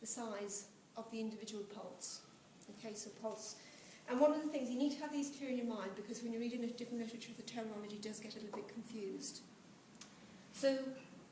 the size of the individual pulse. Okay, so pulse. And one of the things, you need to have these clear in your mind, because when you're reading a different literature, the terminology does get a little bit confused. So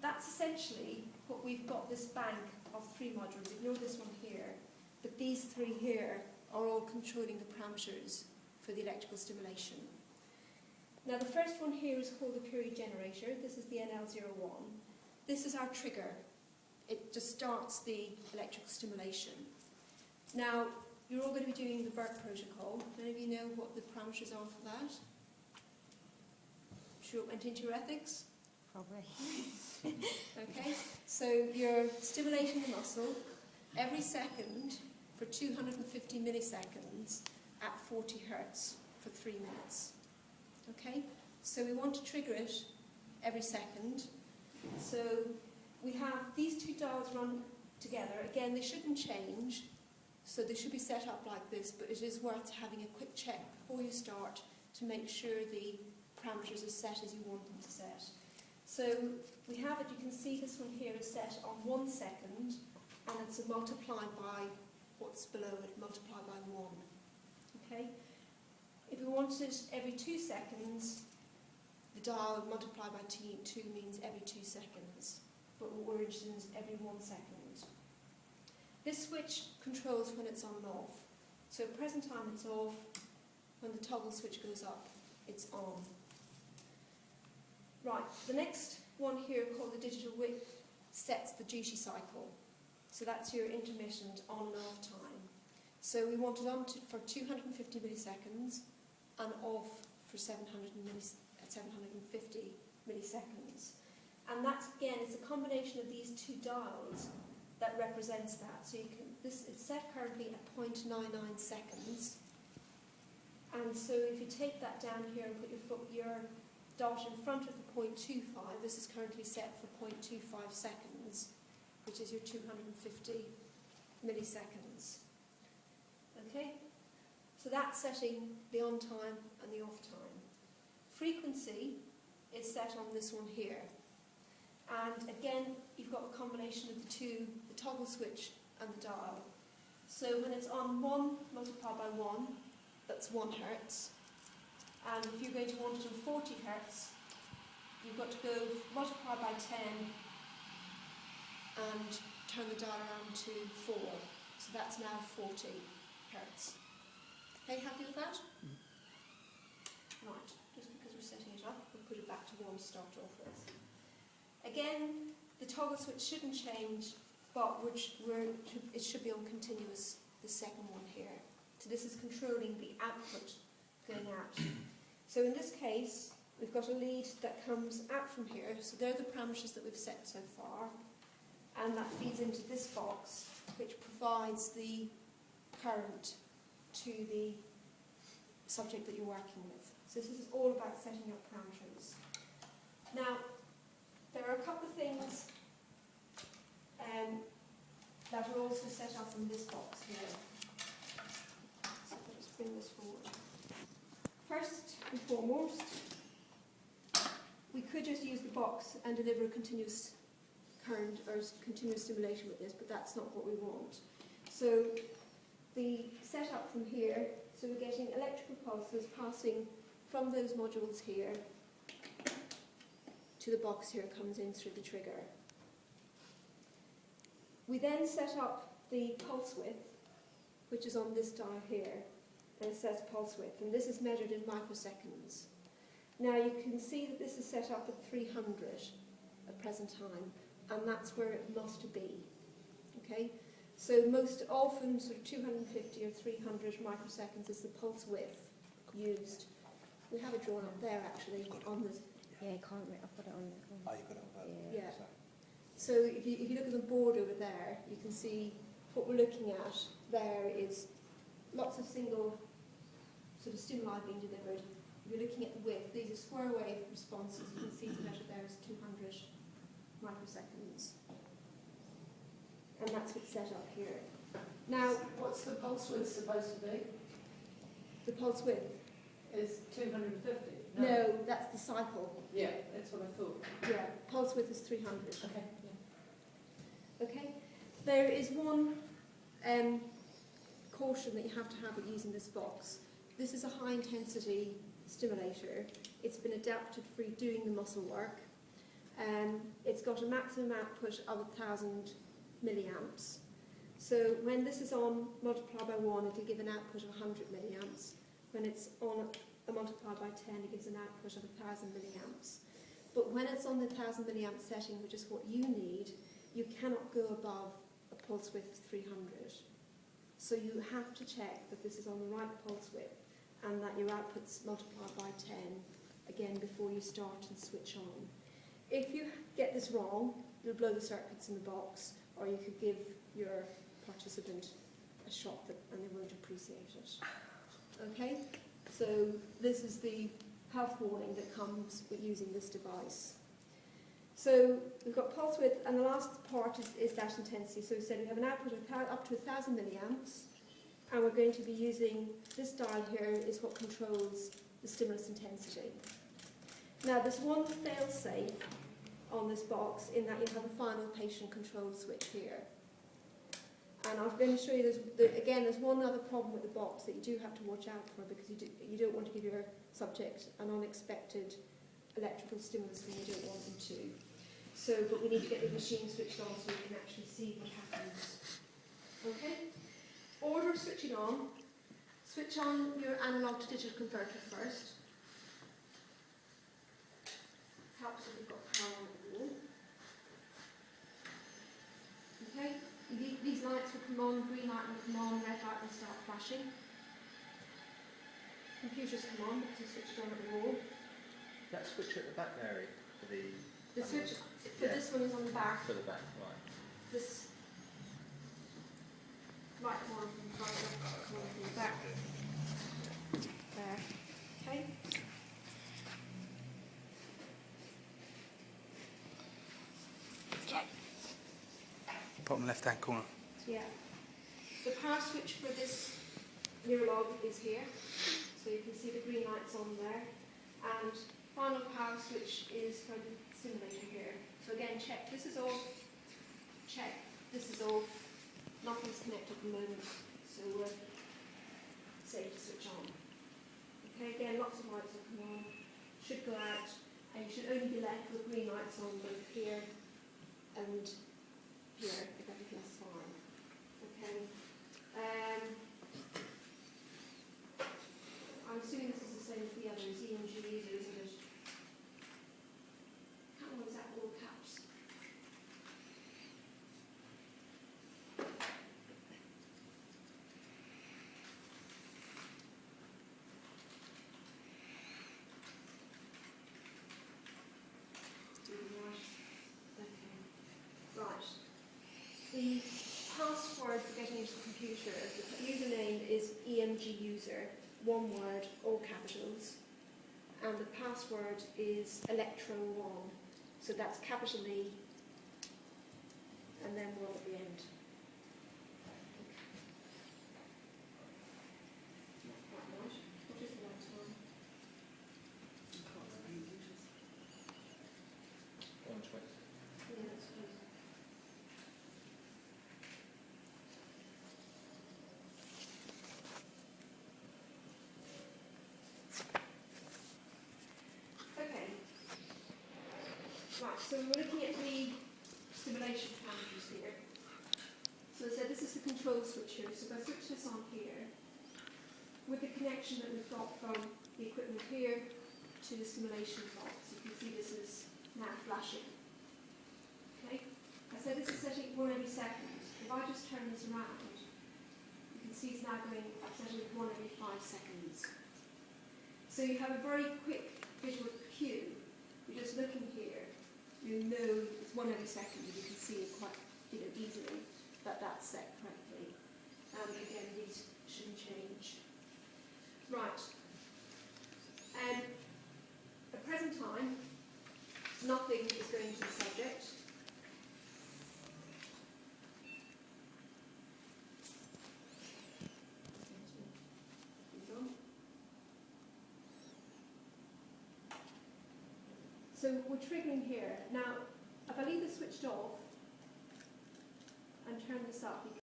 that's essentially what we've got, this bank of 3 modules. Ignore this one here, but these 3 here are all controlling the parameters for the electrical stimulation. Now the first one here is called the period generator. This is the NL01. This is our trigger. It just starts the electrical stimulation. Now, you're all going to be doing the Burke protocol. Do any of you know what the parameters are for that? Sure it went into your ethics? Probably. Okay, so you're stimulating the muscle every second for 250 milliseconds at 40 hertz for 3 minutes. Okay, so we want to trigger it every second. So we have these 2 dials run together. Again, they shouldn't change, so they should be set up like this, but it is worth having a quick check before you start to make sure the parameters are set as you want them to set. So we have it, you can see this one here is set on 1 second, and it's multiplied by what's below it, multiplied by 1. Okay? If we wanted it every 2 seconds, the dial multiplied by 2 means every 2 seconds, but what we're interested in is every 1 second. This switch controls when it's on and off. So at present time it's off. When the toggle switch goes up, it's on. Right, the next one here called the digital width sets the duty cycle. So that's your intermittent on and off time. So we want it on for 250 milliseconds and off for 750 milliseconds. And that's, again, it's a combination of these 2 dials that represents that. So you can, it's set currently at 0.99 seconds. And so if you take that down here and put your dot in front of the 0.25, this is currently set for 0.25 seconds, which is your 250 milliseconds. Okay? So that's setting the on time and the off time. Frequency is set on this one here. And again, you've got a combination of the 2, the toggle switch and the dial. So when it's on 1 multiplied by 1, that's 1 hertz. And if you're going to want it on 40 hertz, you've got to go multiply by 10 and turn the dial around to 4. So that's now 40 hertz. Okay, happy with that? Right, just because we're setting it up, we'll put it back to 1 to start off with. Again, the toggle switch shouldn't change, but it should be on continuous, the second one here. So this is controlling the output going out. So in this case, we've got a lead that comes out from here. So they're the parameters that we've set so far. And that feeds into this box, which provides the current to the subject that you're working with. So this is all about setting up parameters. Now, there are a couple of things that are also set up in this box here. So let's bring this forward. First and foremost, we could just use the box and deliver a continuous current or continuous stimulation with this, but that's not what we want. So the setup from here, so we're getting electrical pulses passing from those modules here to the box here, comes in through the trigger. We then set up the pulse width, which is on this dial here, and it says pulse width, and this is measured in microseconds. Now you can see that this is set up at 300 at present time, and that's where it must be. Okay? So most often, sort of 250 or 300 microseconds is the pulse width used. We have it drawn up there actually on the. Yeah, I can't. I've got it on. Oh, you've got it on both. Yeah. So if you look at the board over there, you can see what we're looking at there is lots of single sort of stimuli being delivered. If you're looking at the width, these are square wave responses. You can see it's measured there as 200 microseconds. And that's what's set up here. Now, what's the pulse width supposed to be? The pulse width Is 250? No, that's the cycle. Yeah, that's what I thought. Yeah, pulse width is 300. Okay. Okay. There is one caution that you have to have with using this box. This is a high intensity stimulator. It's been adapted for doing the muscle work. It's got a maximum output of 1,000 milliamps. So when this is on multiplied by 1, it'll give an output of 100 milliamps. When it's on a multiplied by 10, it gives an output of 1,000 milliamps. But when it's on the 1,000 milliamp setting, which is what you need, you cannot go above a pulse width of 300. So you have to check that this is on the right pulse width and that your output's multiplied by 10, again, before you start and switch on. If you get this wrong, you'll blow the circuits in the box, or you could give your participant a shock and they won't appreciate it. Okay? So this is the health warning that comes with using this device. So we've got pulse width, and the last part is that intensity. So we said we have an output of up to 1,000 milliamps, and we're going to be using this dial here is what controls the stimulus intensity. Now there's one fail-safe on this box in that you have a final patient control switch here. And I'm going to show you, there's one other problem with the box that you do have to watch out for, because you don't want to give your subject an unexpected electrical stimulus when you don't want them to. So, but we need to get the machine switched on so you can actually see what happens. Okay? Order of switching on. Switch on your analog to digital converter first. Helps if you've got power on the wall. Okay? These lights will come on, green light will come on, red light will start flashing. Computers come on because it's switched on at the wall. That switch at the back there for the switch for this one is on the back. For the back, right. This right one from the front, left one from the back. There. Okay. Bottom left-hand corner. Yeah. The power switch for this neurolog is here, so you can see the green lights on there. And final power switch is for the stimulator here. So again, check this is off. Check this is off. Nothing's connected at the moment, so we're safe to switch on. Okay, again, lots of lights will come on. Should go out, and you should only be left with green lights on both here and here, if everything's fine. Okay. I'm assuming this is the same as the others, EMGs, or isn't it? Can't remember, is that all caps? Right. The password for getting into the computer, the username is EMG user, one word, all capitals, and the password is electro1, so that's capital E, and then 1 at the end. What is the right time? 120. Yeah, that's good. Okay. Right, so we're looking at the stimulation parameters here. So I said this is the control switch here. So if I switch this on here, with the connection that we've got from the equipment here to the stimulation box, you can see this is now flashing. Okay? I said this is setting 1 every second. If I just turn this around, you can see it's now going, I've set it 1 every 5 seconds. So you have a very quick visual cue. You're just looking here. You know it's 1 every second, and you can see it quite easily that that's set correctly. And again, these shouldn't change. Right. At present time, nothing is going to the subject. So we're triggering here. Now, if I leave this switched off and turn this up